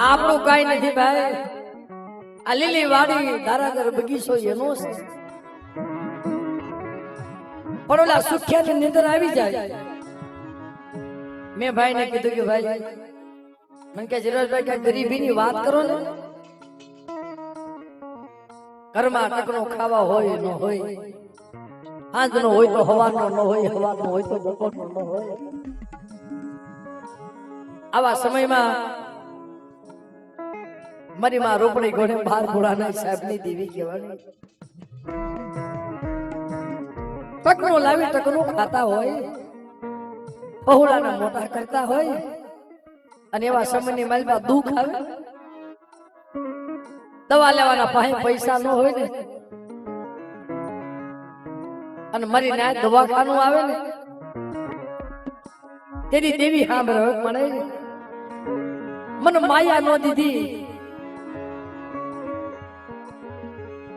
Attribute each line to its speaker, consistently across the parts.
Speaker 1: આપણું કઈ નથી ભાઈ. આ લીલી વાડી ધારાગર બગીચો એનો છે. પણ ઓલા સુખ્યાની નીંદર આવી જાય. મેં ભાઈ ને કીધું કે ભાઈ મને કે જીરાજભાઈ કે ગરીબીની વાત કરો ને. ઘરમાં ટકનો ખાવા હોય ન હોય, સાંજનો હોય તો હવાનો ન હોય, હવાનો હોય તો બપોરનો ન હોય. આવા સમયમાં મારી માં રોપડી ઘોડે બાર ઘોડાના સાહેબની દેવી કહેવાની. ટકનો લાવી ટકનો ખાતા હોય, પહોળાના મોટા કરતા હોય, અને એવા સમયની માલમાં દુઃખ આવે, દવા લેવાના પાસે પૈસા ન હોય ને, અને મારી ના દવાખાનું આવે ને, તેની દેવી સાંભળે મને મને માયા નો દીધી,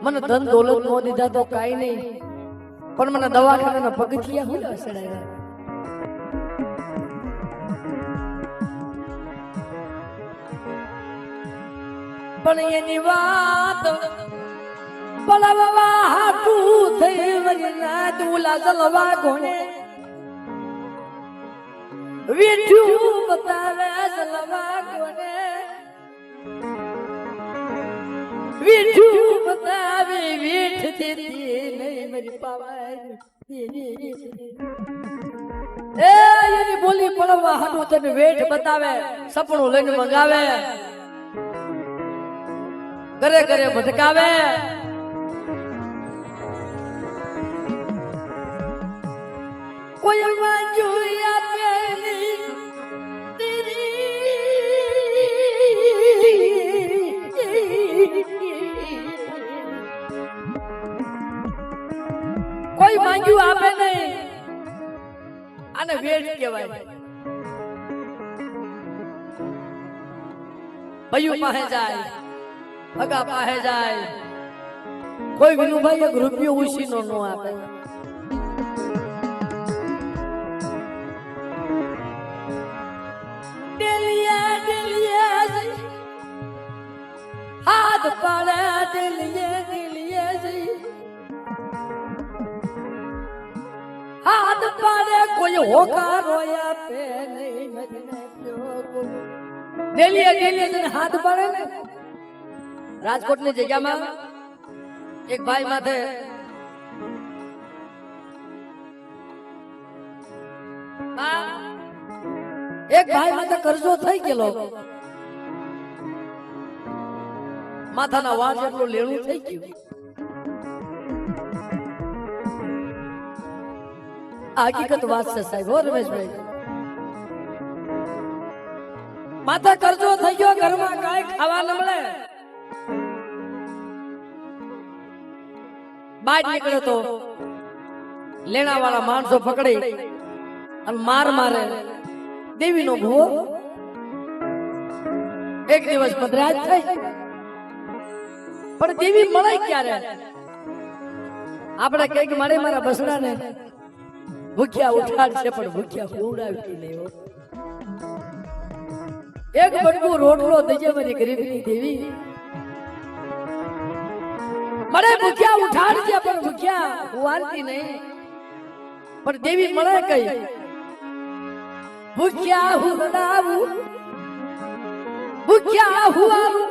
Speaker 1: મને ધન દોલત નો દીધા તો કઈ નહીં, પણ મને દવાખાના પગથિયા હું સડાયા. પણ એની વાત પળવવા હાટું થઈ વરના દુલા જલવા ઘોડે વીઠું બતાવે જલવા ઘોડે વીઠું બતાવે વીઠ દેતી નહીં મારી પાવાય. એ એની બોલી પળવવા હાટું તને વેઠ બતાવે, સપનું લઈને મંગાવે, ઘરે ઘરે ભટકાવે, કોઈ વાંચું આપે નહીં કોઈ માંગ્યું આપે નહીં. આને વેઠ કહેવાય. ભયું પાસે જાય, ભગા પાસે જાય, કોઈ વિનુભાઈ એક રૂપિયો ઉછીનો ન આપે. ડેલિયા ડેલિયા હાથ પાડે, ડેલિયા ડેલિયા હાથ પાડે, કોઈ હોકારો આપે નહીં. ડેલિયા ડેલિયા હાથ પાડે ને. રાજકોટની જગ્યામાં એક ભાઈ માથે કરજો થઈ ગયેલો, માથાના વાળ જેટલું લેણું થઈ ગયું. હકીકત વાત છે સાહેબ. હો રમેશભાઈ, માથા કરજો થઈ ગયો, ઘરમાં કાંઈ ખાવા ન મળે. બહાર નીકળ્યો તો લેણા વાળા માણસો પકડી અને માર મારે. દેવી નો ભૂવો એક દિવસ પધરાજ થઈ, પણ દેવી મળે ક્યારે? આપણે કઈક મારે મારા બસડા ને ભૂખ્યા ઉઠાડશે, પણ ભૂખ્યા ઉડાવતી નહીં. એક બટકું રોટલો દઈએ મારી ગરીબની દેવી, મળે ભૂખ્યા ઉઠાડશે, પણ ભૂખ્યા ઉવારતી નહીં. પણ દેવી મળે કઈ? ભૂખ્યા હુડાવું, ભૂખ્યા હુવારું,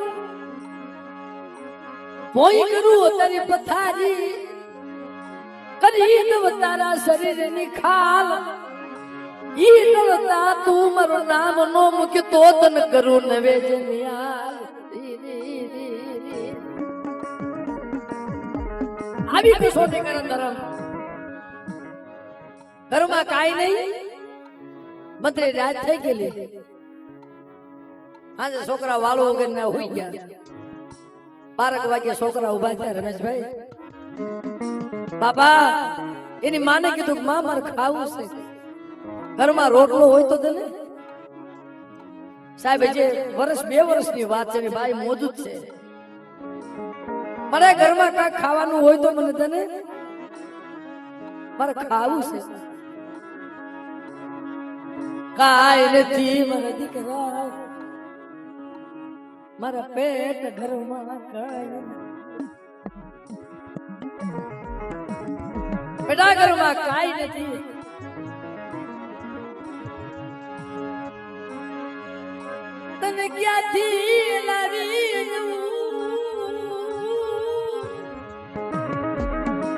Speaker 1: ભોઈ કરું તારી પથારી, કરી દવ તારા શરીરની ખાલ. ઈ નરતા તું મારું નામ નો મૂકી તો તને કરું નવેજનિયાલ. આવી કસોટી કરે ધર્મ. ઘરમાં કાઈ નહીં, મંત્રી રાત થઈ ગયેલી. આજે છોકરા વાળો વગર ના હોઈ ગયા. 12 વાગે છોકરા ઉભા થયા. રમેશભાઈ, બાબા એની માને કીધું માં મારે ખાવું છે, ઘરમાં રોટલો હોય તો તને. સાહેબ જે વર્ષ 2 વર્ષની વાત છે, ભાઈ મોજૂદ છે. મારે ઘરમાં કાંઈક ખાવાનું હોય તો મને તને, મારે ખાવું છે. કાય નથી મને દીકરા, મારા પેટ ઘરમાં કાંઈ પેટા ઘરમાં કાંઈ નથી. તને ક્યાંથી લાવી દઉં?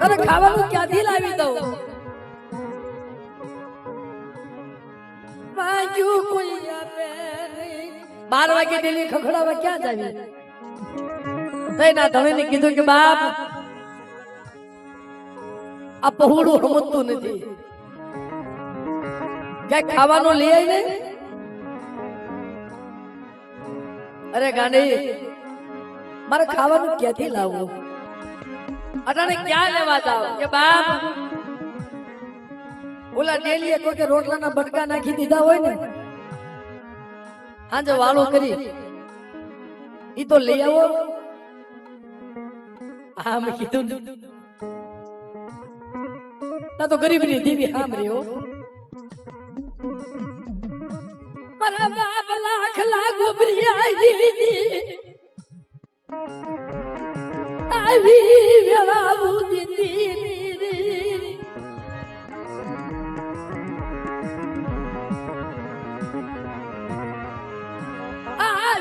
Speaker 1: તને ખાવાનું ક્યાંથી લાવી દઉં? માંગ્યું કોઈ આપે નહીં. 12 વાગે ડેલી ખખડાવા ક્યાં જાવી? તઈના ધણીને કીધું કે બાપ આ પહોળું રમતું નથી, ક્યાંક ખાવાનું લઈ આવી ને. અરે ગાંડી મારે ખાવાનું ક્યાંથી લાવવું? અટાણે ક્યાં લેવા જાવ? કે બાપ ઓલા ડેલી કોઈ કે રોટલાના બટકા નાખી દીધા હોય ને, આજે વાળો કરી ઈ તો લઈ આવો. હા મેં કીધું ના તો ગરીબની દેવી સાંભળી હો. મારા બાપ લાખ લાખ ગોબરી આવી વેળાવું દીધી.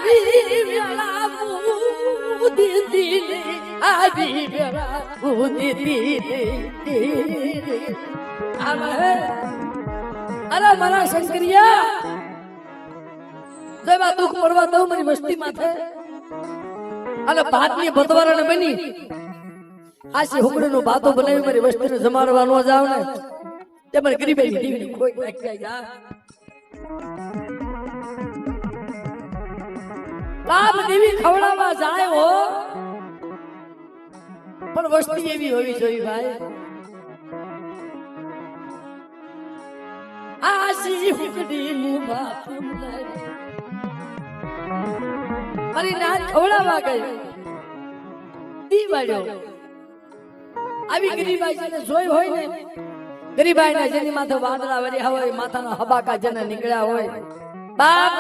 Speaker 1: આવી વેળાવું દીધી. આવી વેળાવું દીધી. અરે મારા શંકરિયા જેવા દુઃખ પડવા દઉં મારી મસ્તી માથે. અને ભાતની ભતવારાને બની આશી હુકડીનું ભાતો બનાવી મારી વસ્તીને જમાડવાનો જાવ ને તે મારી ગરીબી દીવીની કોઈ નાખી જા. બાપ દેવી ખવડાવવા જાય હો, પણ વસ્તી એવી હોવી જોઈએ ભાઈ. આશી હુકડીનું ભાત મારી નાત ખવડાવવા ગઈ દીવાડ્યો. આવી ગરીબાઈ જેને જોઈ હોય ને, ગરીબાઈના જેની માથે વાદળા વર્યા હોય, માથાના હબાકા જેને નીકળ્યા હોય, બાપ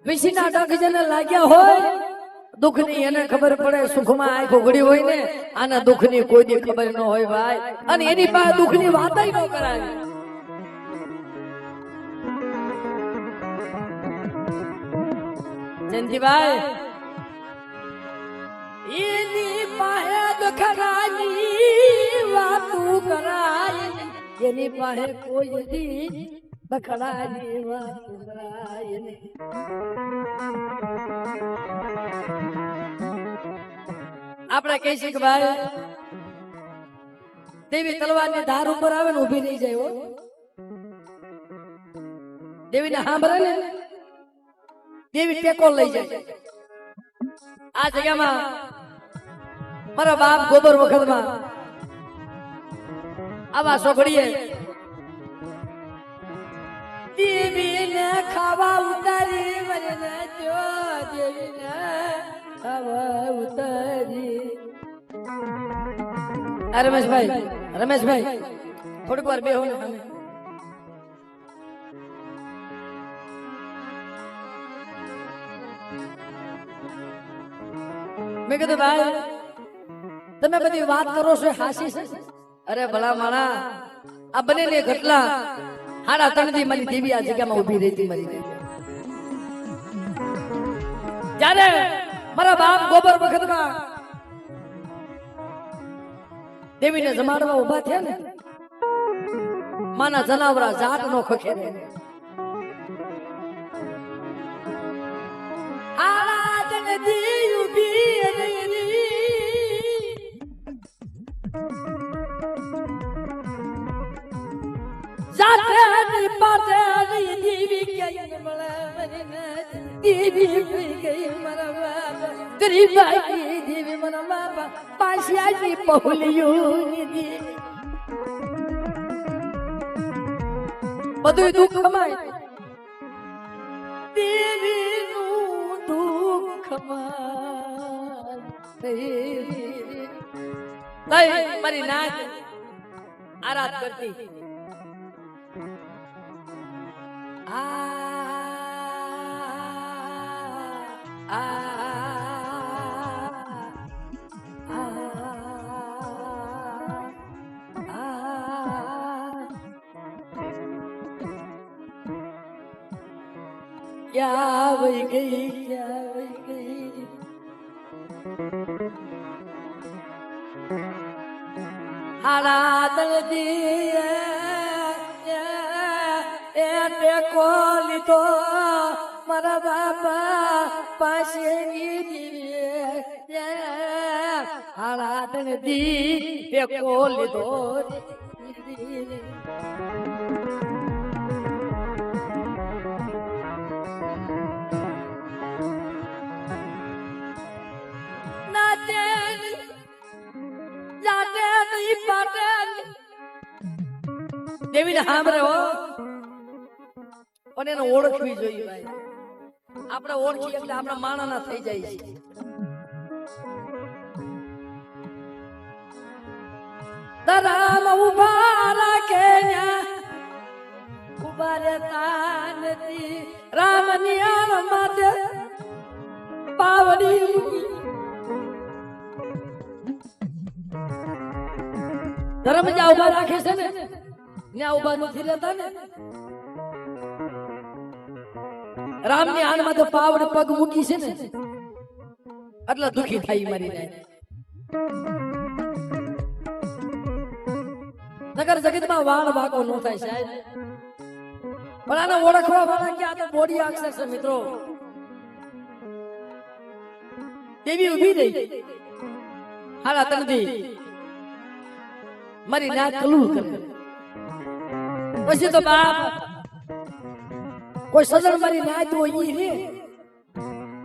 Speaker 1: વિસીના ડગ જેને લાગ્યા હોય, દુઃખની એને ખબર પડે. સુખમાં આંખ ઉઘડી હોય ને, આના દુઃખની કોઈ દી ખબર ન હોય ભાઈ. અને એની પાસે દુઃખની વાત ન કરાય. જયંતિભાઈ એની પાસે દખડાની વાતું કરાય, એની પાસે કોઈ દી દખડાની વાતું કરાય નહીં. આપણે કહી શકીએ કે ભાઈ દેવી તલવારની ધાર ઉપર આવે ને ઊભી રહી જાય હો. દેવીને સાંભળે ને દેવી ટેકો લઈ જાય. આ જગ્યામાં મારા બાપ ગોબર વખતમાં આવા સોગડીએ દેવીને ખાવા ઉતારી, મને જો દેવીને ખાવા ઉતારી. રમેશભાઈ થોડીક વાર બેહો ને. મેં કીધું ભાઈ તમે બધી વાત કરો છો હાસી છે? અરે ભલા માણા આ બનેલી ઘટલા 3.5 દી મારી દેવી આ જગ્યામાં ઉભી રહી હતી. મારી દેવી જ્યારે મારા બાપ ગોબર વખતમાં દેવીને જમાડવા ઉભા થયા ને, માના જનાવરા જાત નો ખખેરે. બધું દુઃખ કમાય, દેવીનું દુઃખ મારી નાચ આરાધ કરતી. આ ક્યાં વહી ગઈ ક્યાં વહી ગઈ હાડા દલદી એ ટેકો લીધો મારા બાપા પાસે હાડા દલદી ટેકો લીધો દેવીને સાંભળે હો પણ એને ઓળખવી જોઈએ ભાઈ આપણે ઓળખી એટલે આપણા માણાના થઈ જાય છે દરામ ઉભા રાખે ઉભા રહેતા નથી રામની આમ માથે પાવડી ધર્મ જ્યાં ઉભા રાખે છે ને ત્યાં ઉભા નથી રહેતા ને રામ ની આન માં તો પાવડ પગ મૂકી છે ને એટલે દુખી થાય મારી જાય નગર જગત માં વાળ ભાગો નો થાય સાહેબ પણ આને ઓળખવા વાળા કે આ તો બોડી અક્ષર છે મિત્રો દેવી ઉભી રહી હાલા તનદી મારી નાક કલું કરે પછી તો બાપ કોઈ સજણ મારી નાક હોય ઈ રે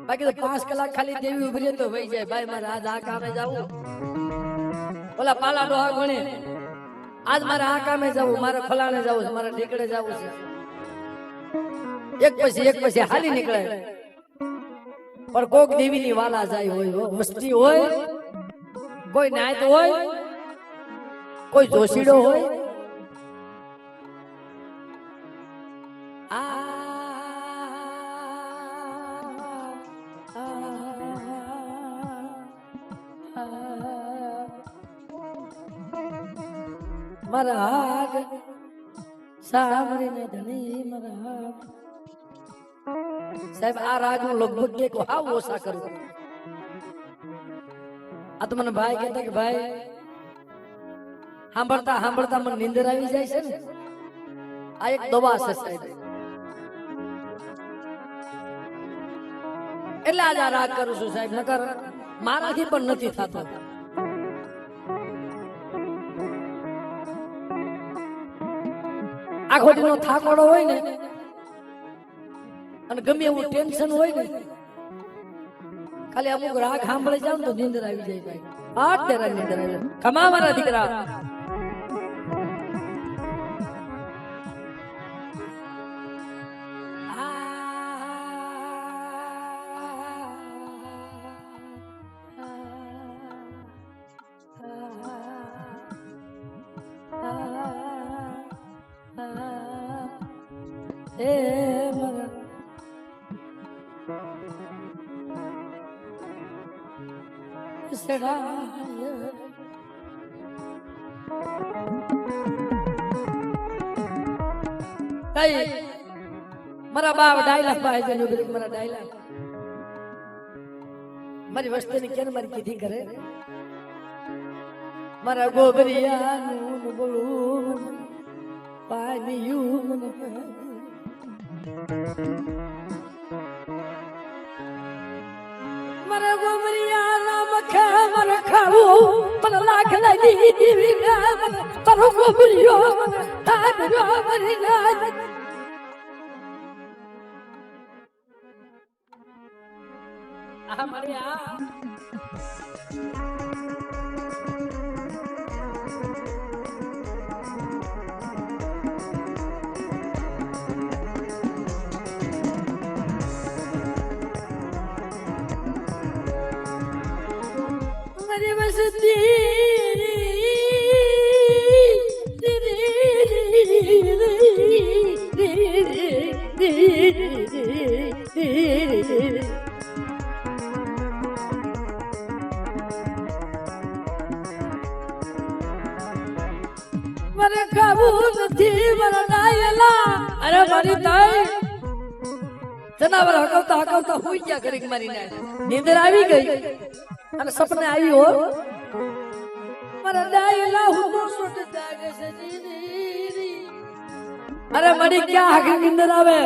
Speaker 1: બાકી તો 5 કલાક ખાલી દેવી ઉભી રહે તો વહી જાય ભાઈ મારે આજ આ કામે જાવું ઓલા પાલા ડોહા ગણે આજ મારે આ કામે જાવું મારે ફલાણે જાવું છે મારે ઢીકડે જાવું છે એક પછી હાલી નીકળે પણ કોક દેવી ની વાલા જાય હોય વસ્તી હોય કોઈ નાયત હોય કોઈ જોશીડો હોય મારા હાગ સાંભળીને ધણી મારા હાગ સાહેબ આ રાગ હું લગભગ એક હાવ ઓછા કરું આ તો મને ભાઈ કહેતા કે ભાઈ સાંભળતા સાંભળતા મને નીંદર આવી જાય છે ને આ એક દવા છે સાહેબ એટલે આજ આ રાગ કરું છું સાહેબ નકર મારાથી પણ નથી થતો આખો દીનો થાકોડો હોય ને અને ગમે એવું ટેન્શન હોય ને ખાલી અમુક રાગ સાંભળી જાવ તો નીંદર આવી જાય ભાઈ આ તેરા નીંદર આવી જાય કમા મારા દીકરા મારા બાપ ડાયલા ભાઈ મારા ડાયલા મારી વસ્તી ની કેમ મારી કીધી કરે મારા ગોબરિયાનું બોલું પાણીયું મારા ગોબરિયાના મખે મારે ખાવું મને લાખ લાગી દીવી તારો ગોબરિયો તારો ગોબરિયા આ મારી આ મારી વસતી મને કાબુ નથી મારા ડાયલા અરે મારી તાઈ જનાવર હકવતા હકવતા હુઈ ગયા ઘડીક મારીને નીંદર આવી ગઈ અને સપને આવી હો મારા ડાયલા હું સોટ જાગે છે જીની અરે મડી ક્યાં હક નીંદર આવે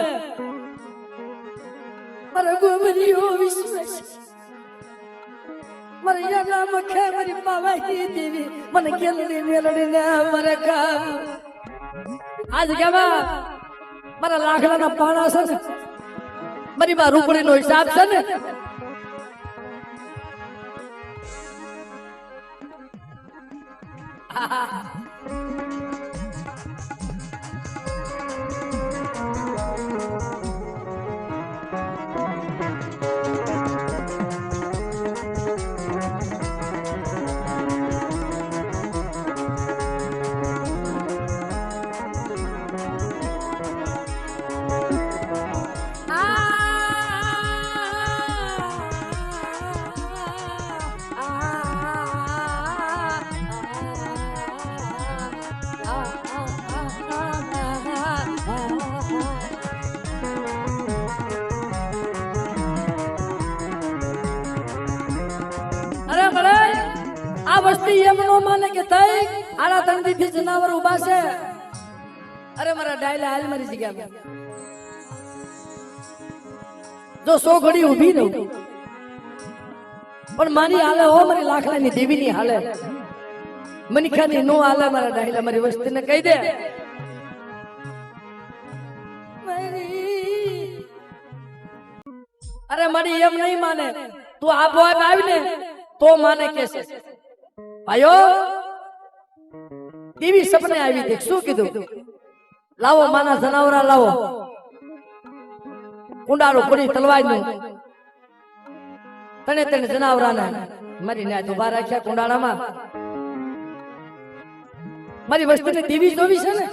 Speaker 1: મારા ગોમરીઓ વિશ્વાસ મારી યાના મખે મારી પાવાઈ દેવી મને કેલડી મેલડીને મરે કા આજ કેવા મારા લાખલાના પાણા છે ને મારી બા રૂપડીનો હિસાબ છે ને આ વસ્તી એમ નો માને કે તઈ આડા તંદી થી જનાવર ઉભા છે અરે મારા ડાયલા હાલ મારી જગ્યા જો 100 ઘડી ઊભી રહું પણ મારી હાલે હો મારી લાખલાની દેવીની હાલે મનખાની નો હાલે મારા ડાયલા મારી વસ્તીને કહી દે અરે મારી એમ નહીં માને તું આ બોય આવીને તો માને કેસે ભાઈઓ દેવી સપને આવી દેખ શું કીધું લાવો માના જનાવરા લાવો કુંડારો પડી તલવાર નું તને જનાવરાને મારી ન્યા ઉભા રાખ્યા કુંડાળામાં મારી વસ્તુને દેવી જોવી છે ને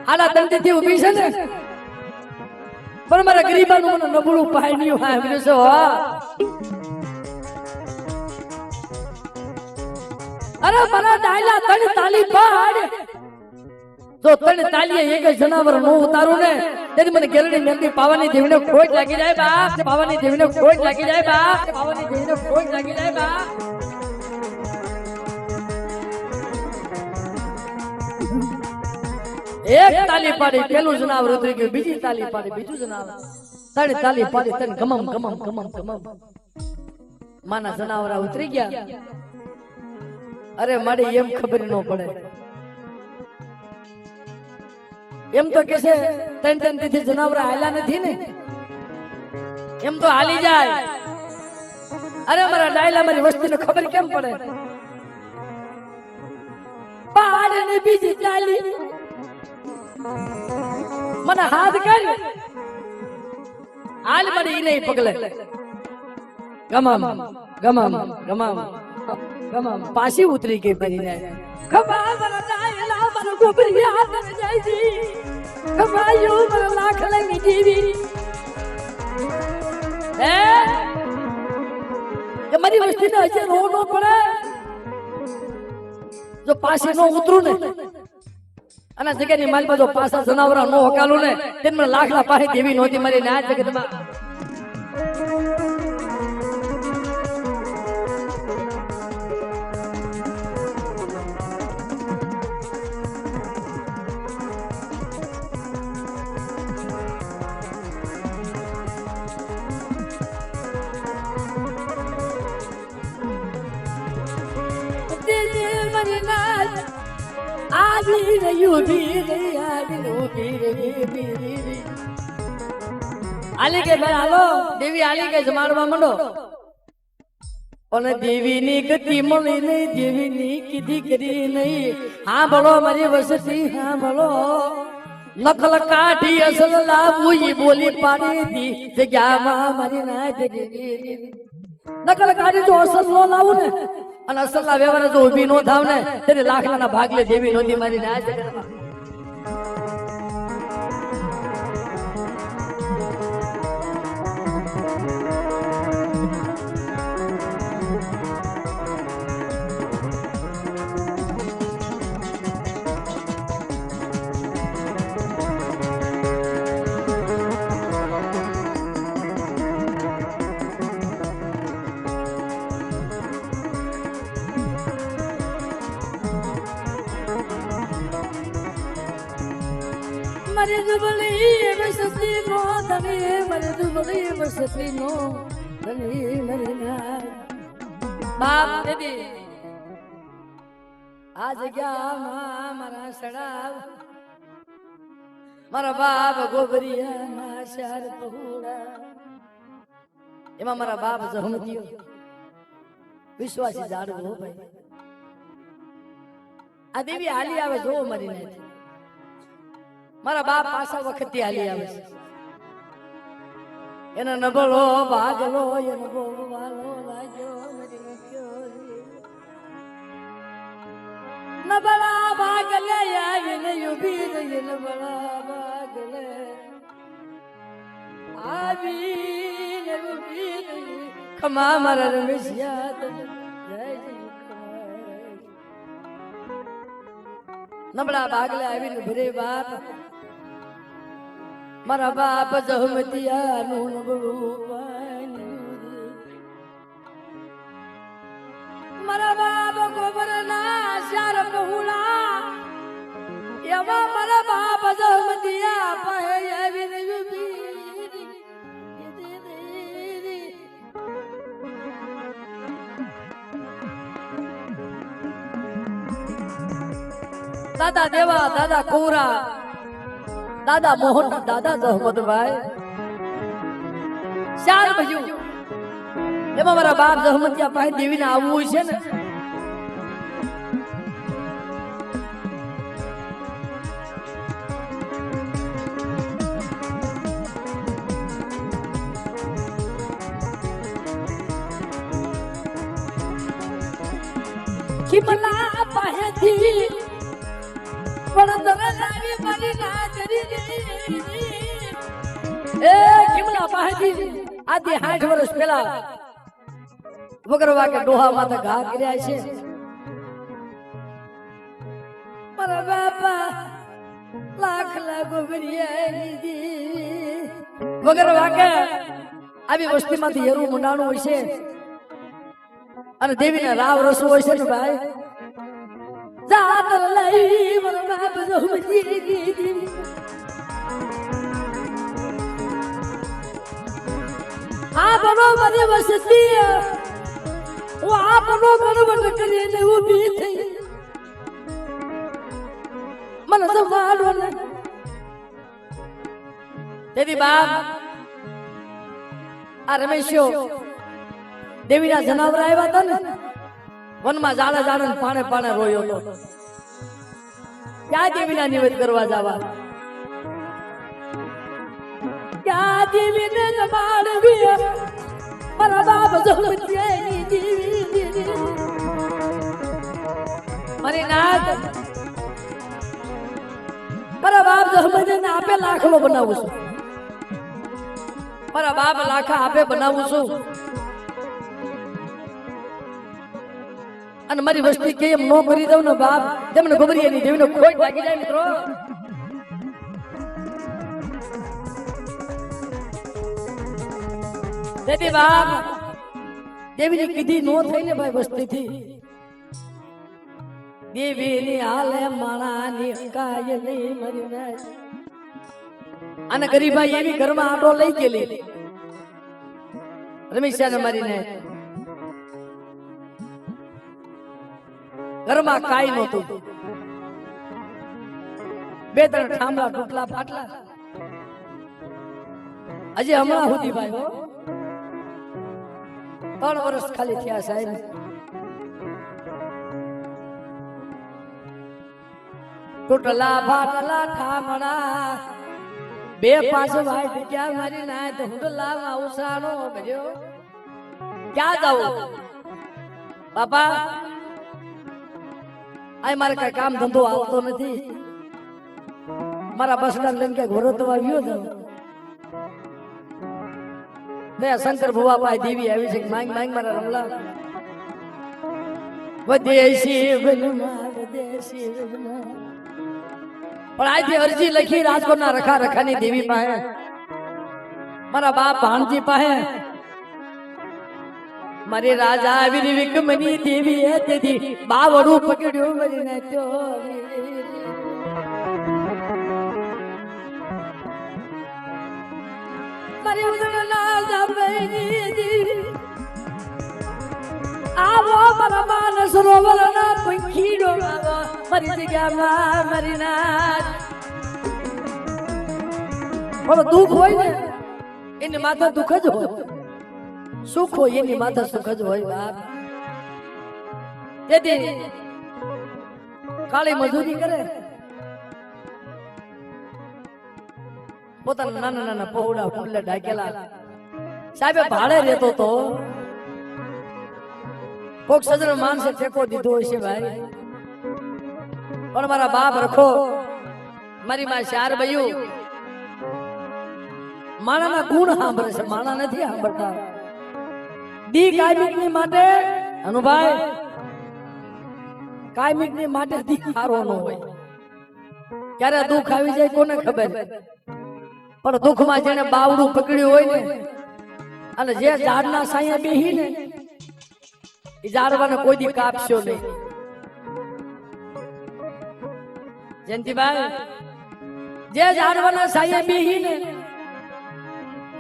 Speaker 1: આડા દંડથી ઊભી છે ને પણ મારા ગરીબાનું મને નબળું પાયણ્યું હા બીજું છે અરે મારા ડાયલા તને તાલી પાડ જો તને તાલીએ એક જનાવર નો ઉતારું ને તેથી મને ગેરડી મેંદી પાવાની દેવીને ખોટ લાગી જાય બા પાવાની દેવીને ખોટ લાગી જાય બા પાવાની દેવીને ખોટ લાગી જાય બા એક તાલી પાડી પેલું જનાવર ઉતરી ગયું બીજી તાલી પાડી બીજું જનાવર ત્રણ તાલી પાડી તને ગમમ ગમમ ગમમ ગમમ માના જનાવરા ઉતરી ગયા અરે મારી એમ ખબર ન પડે એમ તો કે છે ત્રણ થી જનાવરા હાલ્યા નથી ને એમ તો હાલી જાય અરે મારા ડાયલા મારી વસ્તીને ખબર કેમ પડે પાડ ને બીજી તાલી મને હાથ કર હાલ મારી નહીં પગલે ગમમ ગમમ ગમમ ગમમ પાછી ઉતરી ગઈ ભરીને ખબા મારા ડાયલા મારા ગોબરી હાથ જાય છે ખબા યો મારા લાખલાની દેવી હે કે મારી વસ્તીને હજે રો નો પડે જો પાછી નો ઉતરું ને અને જગ્યાની માલ બાજુ પાછા જનાવરા નો હકાલું ને તેમને લાખલા પાસે દેવી નહોતી મારી ના જગતમાં આલી કે ભાઈ હાલો દેવી આલી કે જમાડવા માંડો અને દેવીની ગતિ મળી નહીં દેવીની કીધી કરી નહીં હા બોલો મારી વસતી હા બોલો નકલ કાઢી અસલ લાવું બોલી પાડી દી જગ્યામાં મારી ના જગી નકલ કાઢી જો અસલ નો લાવું ને અને અસલ ના વ્યવહાર જો ઉભી નો થાવ ને તેને લાખલાના ભાગલે દેવી નોંધી મારી ના જગતમાં મારી દુબળી બસતી નો ધણી મારી દુબળી બસતી નો ધણી મારી ના બાપ દીદી આ જગ્યામાં મારા સડાવ મારા બાપ ગોબરિયા ના શાર પહોળા એમાં મારા બાપ જહમતીઓ વિશ્વાસી જાડવો ભાઈ આ દેવી હાલી આવે જોવો મારી નથી મારા બાપ પાછા વખત હાલી આવે છે એનો નબળો ભાગલો એનો બોલવાલો લાગ્યો નબળા ભાગલે આવીને ઉભી રહી નબળા ભાગલે આવીને ઉભી રહી ખમા મારા રમેશિયા નબળા ભાગલે આવીને ભરે બાપ મારા બાપ જહમતિયા નું નબળું મારા બાપ ગોબર ના શાર પહોળા એવા મારા બાપ જહમતિયા પાસે આવીને દાદા દેવા દાદા કોરા દાદા મોહન દાદા જહમતભાઈ ચાર બજ્યું એમાં મારા બાપ જહમતિયા પાસે દેવીને આવવું છે ને ખીમલા પાહેથી પણ તને લાવી મારી નાચરી એ ખીમલા પાહેથી આથી 60 વર્ષ પહેલા વગરવા કે ડોહા માથે ઘા કર્યા છે મારા બાપા લાખ લાખો ભર્યા લીધી વગરવા કે આવી વસ્તીમાંથી હેરું મુંડાણું હોય છે અને દેવીને રાવ રસવું હોય છે ને ભાઈ જાતર લઈ મારા બાપ જહમતી દીધી આ બરોબર વસતી હું આ બરોબર કરીને ઊભી થઈ મને તો વાળો ને દેવી બાપ આ રમેશો દેવીના જનાવર આવ્યા હતા ને વનમાં જાડે જાડે પાણે પાણે રોયો હતો ક્યાં દેવીના નિવેદ કરવા જવા ક્યાં દેવીને જમાડવી મારા બાપ જહમતિયાની દેવી મારી નાથ મારા બાપ જહમતિયાને આપે લાખલો બનાવું છું મારા બાપ લાખા આપે બનાવું છું અને મારી વસ્તી કેમ નો કરી દઉં ને બાપ તેમને ગોબરિયાની દેવીનો ખોટ લાગી જાય મિત્રો દેવી બાપ દેવીની કીધી નો થઈ ને ભાઈ વસ્તીથી દેવીની હાલે માણાની કાય નહીં મરી નાય અને ગરીબાઈ એવી ઘરમાં આટો લઈ ગયેલી રમેશને મારીને ઘરમાં કાઈ નહોતું બે ત્રણ ઠામડા ટૂટલા ફાટલા હજી હમણાં સુધી ભાઈ 3 વર્ષ ખાલી થયા સાહેબ ટૂટલા ફાટલા ઠામડા 2-5 વાય ક્યાં મારી ના તો હુંડલા ઉસાનો ભર્યો ક્યાં જાઉં બાપા આ મારે કઈ કામ ધંધો આવતો નથી મારા બસડા લઈને કે ઘોરો તો આવ્યો છે ને શંકર ભુવા પાસે દેવી આવી છે માંગ માંગ મારા રમલા વદેશી વનમાં વદેશી વનમાં પણ આજથી અરજી લખી રાજકોટના રખા રખાની દેવી પાસે મારા બાપ ભાણજી પાસે મારી રાજા આવી વિકમની દેવી એ તેથી બાવડું પકડ્યું મરી નાખ્યો મારી ઉદળ ના જાબેની આવો પરમાન સરોવર ના પંખીડો આવો મારી જગ્યામાં મારી નાથ પણ દુઃખ હોય ને એની માથે દુઃખ જ હોય, સુખ હોય એની માથે સુખ જ હોય બાપ. તેથી કાળી મજૂરી કરે, પોતાના નાના નાના પહોળા ફૂલે ઢાકેલા સાહેબે ભાડે રહેતો તો કોક સજ્જન માણસે ટેકો દીધો હશે ભાઈ, પણ મારા બાપ રખો મારી માં ચાર બયું માણાના ગુણ સાંભળે છે, માણા નથી સાંભળતા. દી કાયમિક ની માટે અનુભાઈ કાયમિક ની માટે દી ખારો ન હોય, ક્યારે દુઃખ આવી જાય કોને ખબર, પણ દુઃખમાં જેને બાવડું પકડ્યું હોય ને અને જે ઝાડના સાયા બેહી ને એ ઝાડવાને કોઈ દી કાપશો નહીં. જયંતિભાઈ જે ઝાડવાના સાયા બેહી ને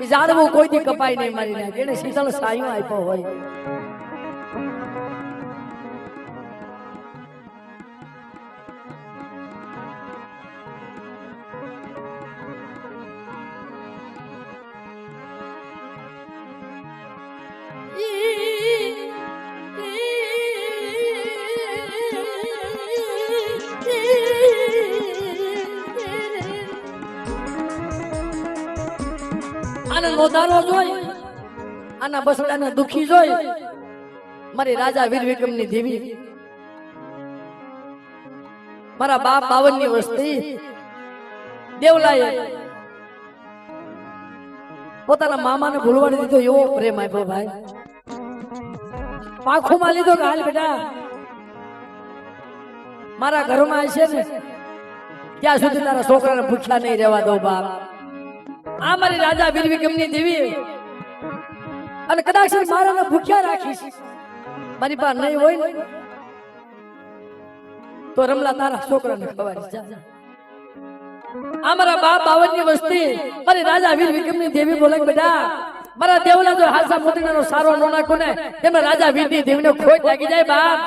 Speaker 1: એ ઝાડવું કોઈ દી કપાય નહીં મારી નાખે, એને શીતળ સાયો આપ્યો હોય. આના લોધારો જોઈ, આના બસડાને દુખી જોઈ મારી રાજા વીર વિક્રમની દેવી, મારા બાપ 52 ની વસ્તી દેવલાએ પોતાના મામાને ભૂલવાડી દીધો એવો પ્રેમ આપ્યો ભાઈ. પાંખોમાં લીધો કે હાલ બેટા મારા ઘરમાં છે ને ત્યાં સુધી તારા છોકરાને ભૂખ્યા નહીં રહેવા દો બાપ. આ મારી રાજા વીર વિક્રમની દેવી, અને કદાચ મારાને ભૂખ્યા રાખીશ, મારી પાસે નહીં હોય ને તો રમલા તારા છોકરાને ખવાડીશ. આ મારા બાપ 52 ની વસ્તી મારી રાજા વીર વિક્રમની દેવી બોલે બેટા મારા દેવલા જો હાસા મોતીનો સારો નો નાખો ને તેમાં રાજા વીરની દેવીને ખોટ લાગી જાય બાપ.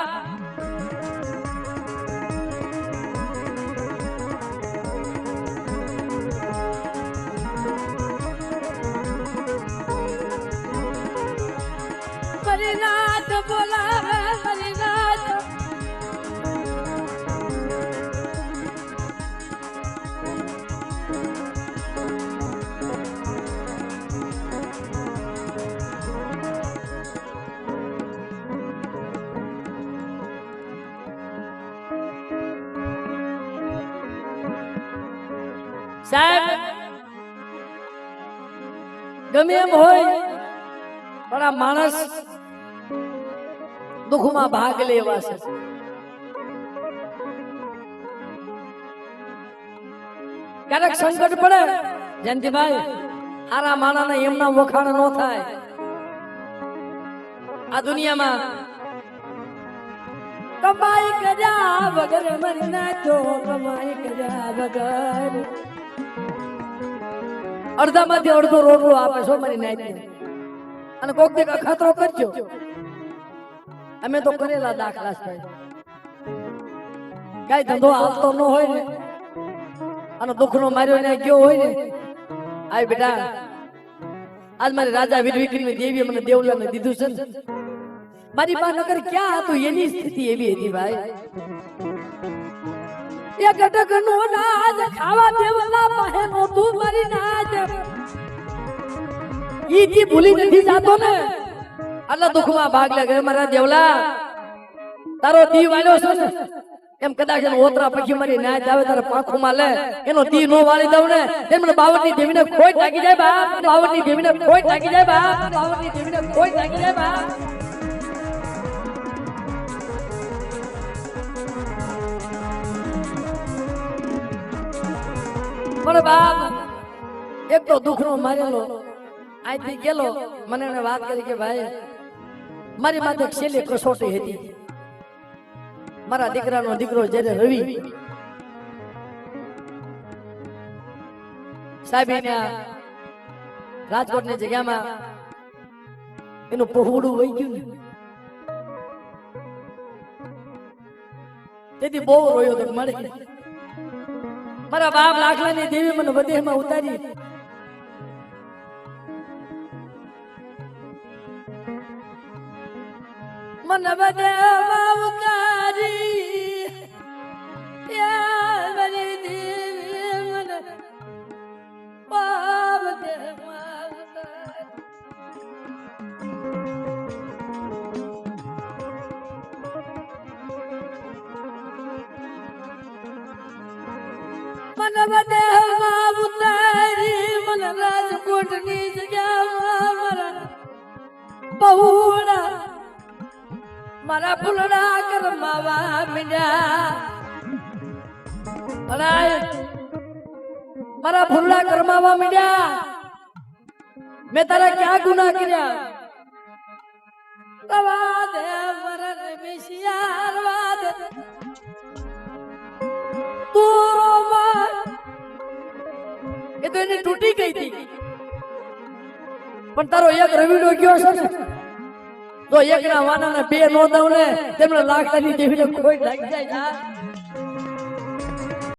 Speaker 1: મરીનાથ બોલાવે મરીનાથ, સાહેબ ગમે એમ હોય પણ આ માણસ દુઃખમાં ભાગ લેવા છે. ક્યારેક સંકટ પડે જયંતિભાઈ, આરા માણાને એમના વખાણ ન થાય. આ દુનિયામાં કમાઈ કર્યા વગર મરી નાખો, કમાઈ કર્યા વગર અડધામાંથી અડધો રોટલો આપે છો મારી નાખી, અને કોક દે ખતરો કરજો. અમે તો કરેલા દાખલા છે, કઈ ધંધો આવતો ન હોય ને અને દુઃખ નો માર્યો ને ગયો હોય ને, આ બેટા આજ મારી રાજા વીર વિક્રમની દેવી મને દેવલાને દીધું છે ને, મારી પાસે નકર ક્યાં હતું એની સ્થિતિ એવી હતી ભાઈ. એક અટક નો નાજ ખાવા દેવલા પાસે નહોતું મારી નાજ, ઈ કી ભૂલી નથી જાતો ને આટલા દુઃખમાં ભાગ લાગે. મારા દેવલા તારો દી વાળ્યો છે ને એમ કદાચ ઓતરા પછી મારી નાચ આવે તારે પાંખોમાં લે, એનો દી નો વાળી દઉં ને એમને 52 ની દેવીને ખોટ લાગી જાય બાપ, 52 ની દેવીને ખોટ લાગી જાય બાપ, 52 ની દેવીને ખોટ લાગી જાય બાપ. પણ બાપ એક તો દુઃખ નો મારેલો અહીંથી ગયેલો, મને એને વાત કરી કે ભાઈ મારી માથે છેલ્લી કસોટી હતી. મારા દીકરાનો દીકરો જ્યારે રવિ સાહેબ રાજકોટની જગ્યામાં એનું પહોળું વહી ગયું ને તેથી બહુ રોયો તો મળે મારા બાપ લાખલાની દેવી મને વધેમાં ઉતારી મને વધેમાં ઉતારી મારી દેવી મને બાપ દેમાં મને વધેમાં ઉતારી મને રાજકોટની જગ્યામાં મારા બહુડા મારા ફૂલડા કરમાવા મીડ્યા મારા ફૂલડા કરમાવા મીડ્યા મેં તારા ક્યાં ગુના કર્યા રવા દે મરણ મિશિયા રવા દે એ તો એને તૂટી ગઈ હતી પણ તારો એક રવિડો ગયો છે ને તો એક ના વાના બે નો દઉં ને તેમને લાગતાની દેવીને કોઈ લાગી જાય